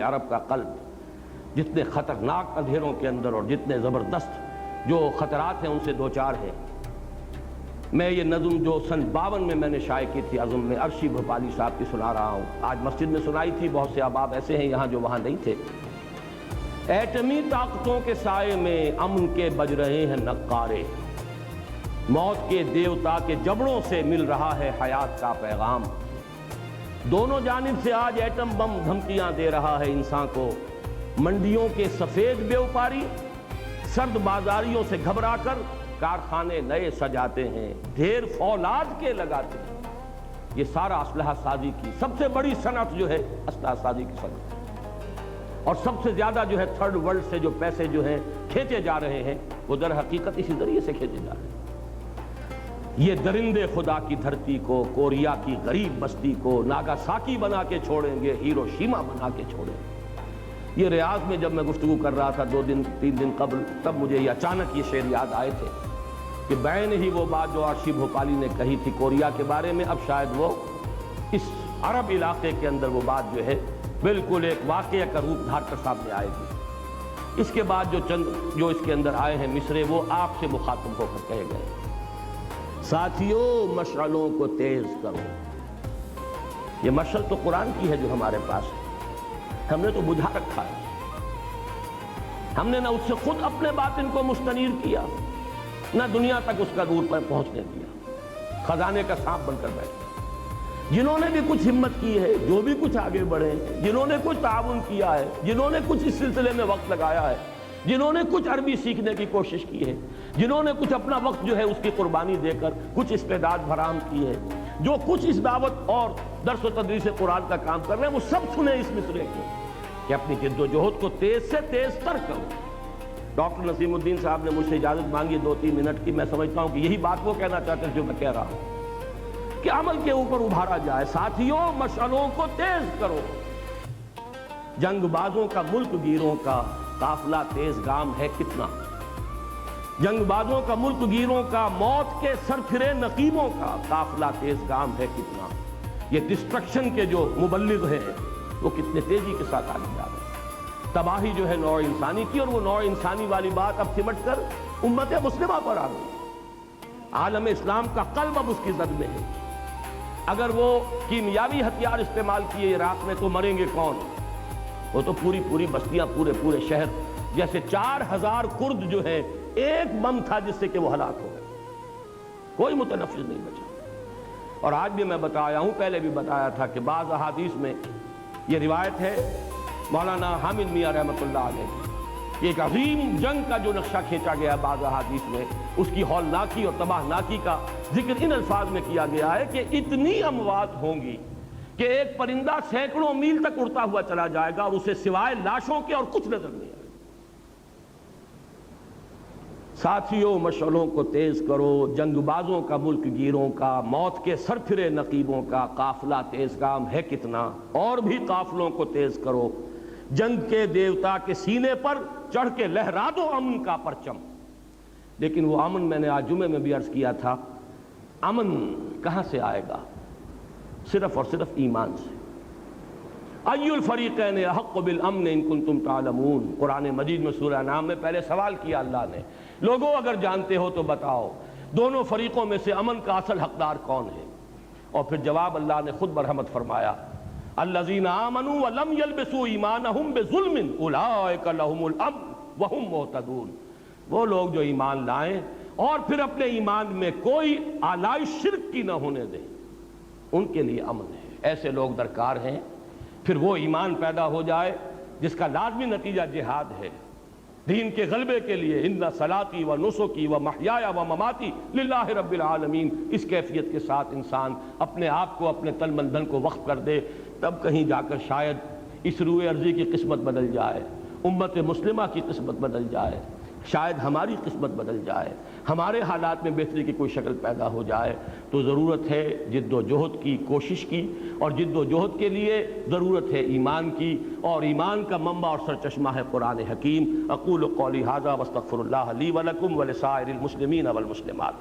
عرب کا قلب جتنے خطرناک اندھیروں کے اندر اور جتنے زبردست جو خطرات ہیں ان سے دوچار ہے۔ میں یہ نظم جو سن 52 میں نے شائع کی تھی عزم میں عرشی بھوپالی صاحب کی سنا رہا ہوں، آج مسجد میں سنائی تھی، بہت سے احباب ایسے ہیں یہاں جو وہاں نہیں تھے۔ ایٹمی طاقتوں کے سائے میں امن کے بج رہے ہیں نقارے، موت کے دیوتا کے جبڑوں سے مل رہا ہے حیات کا پیغام۔ دونوں جانب سے آج ایٹم بم دھمکیاں دے رہا ہے انسان کو، منڈیوں کے سفید بیوپاری سرد بازاریوں سے گھبرا کر کارخانے نئے سجاتے ہیں، ڈھیر فولاد کے لگاتے ہیں۔ یہ سارا اسلحہ سازی کی سب سے بڑی صنعت جو ہے اسلحہ سازی کی صنعت، اور سب سے زیادہ جو ہے تھرڈ ورلڈ سے جو پیسے جو ہیں کھینچے جا رہے ہیں وہ در حقیقت اسی ذریعے سے کھینچے جا رہے ہیں۔ یہ درندے خدا کی دھرتی کو، کوریا کی غریب بستی کو ناگاساکی بنا کے چھوڑیں گے، ہیروشیما بنا کے چھوڑیں گے۔ یہ ریاض میں جب میں گفتگو کر رہا تھا 2-3 دن قبل، تب مجھے یہ اچانک یہ شعر یاد آئے تھے کہ بعین ہی وہ بات جو عرشی بھوپالی نے کہی تھی کوریا کے بارے میں، اب شاید وہ اس عرب علاقے کے اندر وہ بات جو ہے بالکل ایک واقعہ کا روپ دھار کر سامنے آئے گی۔ اس کے بعد جو اس کے اندر آئے ہیں مصرے، وہ آپ سے مخاطب ہو کر کہے گئے، ساتھیوں مشعلوں کو تیز کرو۔ یہ مشعل تو قرآن کی ہے جو ہمارے پاس ہے، ہم نے تو بجھا رکھا ہے، ہم نے نہ اس سے خود اپنے باطن کو مستنیر کیا، نہ دنیا تک اس کا نور پر پہنچنے دیا، خزانے کا سانپ بن کر بیٹھے۔ جنہوں نے بھی کچھ ہمت کی ہے، جو بھی کچھ آگے بڑھے، جنہوں نے کچھ تعاون کیا ہے، جنہوں نے کچھ اس سلسلے میں وقت لگایا ہے، جنہوں نے کچھ عربی سیکھنے کی کوشش کی ہے، جنہوں نے کچھ اپنا وقت جو ہے اس کی قربانی دے کر کچھ استعداد فراہم کی ہے، جو کچھ اس دعوت اور درس و تدریس قرآن کا کام کر رہے ہیں، وہ سب سنیں اس مصرے کو کہ اپنی جد و جہد کو تیز سے تیز تر کرو۔ ڈاکٹر نسیم الدین صاحب نے مجھ سے اجازت مانگی 2-3 منٹ کی، میں سمجھتا ہوں کہ یہی بات وہ کہنا چاہتے ہیں جو میں کہہ رہا ہوں کہ عمل کے اوپر ابھارا جائے، ساتھیوں مشعلوں کو تیز کرو۔ جنگ بازوں کا ملک گیروں کا قافلہ تیز گام ہے کتنا، جنگ بازوں کا ملک گیروں کا موت کے سرفرے نقیبوں کا قافلہ تیز گام ہے کتنا۔ یہ ڈسٹرکشن کے جو مبلغ ہیں وہ کتنے تیزی کے ساتھ آگے جا رہے ہیں۔ تباہی جو ہے نوع انسانی کی، اور وہ نوع انسانی والی بات اب سمٹ کر امت مسلمہ پر آ گئی۔ عالم اسلام کا قلب اب اس کی زد میں ہے۔ اگر وہ کیمیاوی ہتھیار استعمال کیے عراق میں تو مریں گے کون؟ وہ تو پوری بستیاں، پورے شہر، جیسے 4000 کرد جو ہیں ایک بم تھا جس سے کہ وہ ہلاک ہو گئے، کوئی متنفذ نہیں بچا۔ اور آج بھی میں بتایا ہوں، پہلے بھی بتایا تھا کہ بعض احادیث میں یہ روایت ہے مولانا حامد میاں رحمۃ اللہ علیہ کی، ایک عظیم جنگ کا جو نقشہ کھینچا گیا ہے بعض احادیث میں، اس کی ہولناکی اور تباہناکی کا ذکر ان الفاظ میں کیا گیا ہے کہ اتنی اموات ہوں گی کہ ایک پرندہ سینکڑوں میل تک اڑتا ہوا چلا جائے گا اور اسے سوائے لاشوں کے اور کچھ نظر نہیں آئے گا۔ ساتھیوں مشعلوں کو تیز کرو، جنگ بازوں کا ملک گیروں کا موت کے سرفرے نقیبوں کا قافلہ تیز گام ہے کتنا، اور بھی قافلوں کو تیز کرو۔ جنگ کے دیوتا کے سینے پر چڑھ کے لہرا دو امن کا پرچم۔ لیکن وہ امن میں نے آج جمعے میں بھی عرض کیا تھا، امن کہاں سے آئے گا؟ صرف اور صرف ایمان سے۔ ای الفریقین احق بالامن ان کنتم تعلمون، قرآن مجید میں سورہ انعام میں پہلے سوال کیا اللہ نے، لوگوں اگر جانتے ہو تو بتاؤ دونوں فریقوں میں سے امن کا اصل حقدار کون ہے؟ اور پھر جواب اللہ نے خود برحمت فرمایا، الذین آمنوا ولم یلبسوا ایمانہم بظلم اولئک لہم الامن وہم مہتدون۔ وہ لوگ جو ایمان لائیں اور پھر اپنے ایمان میں کوئی آلائش شرک کی نہ ہونے دیں، ان کے لیے امن ہے۔ ایسے لوگ درکار ہیں۔ پھر وہ ایمان پیدا ہو جائے جس کا لازمی نتیجہ جہاد ہے، دین کے غلبے کے لیے، ان صلاتی و نسکی و محیایا و مماتی للہ رب العالمین، اس کیفیت کے ساتھ انسان اپنے آپ کو، اپنے تن من دھن کو وقف کر دے، تب کہیں جا کر شاید اس روئے ارضی کی قسمت بدل جائے، امت مسلمہ کی قسمت بدل جائے، شاید ہماری قسمت بدل جائے، ہمارے حالات میں بہتری کی کوئی شکل پیدا ہو جائے۔ تو ضرورت ہے جد و جہد کی، کوشش کی، اور جد و جہد کے لیے ضرورت ہے ایمان کی، اور ایمان کا منبع اور سرچشمہ ہے قرآن حکیم۔ اقول قولی ھذا واستغفر اللہ لی ولکم ولسائر المسلمین والمسلمات۔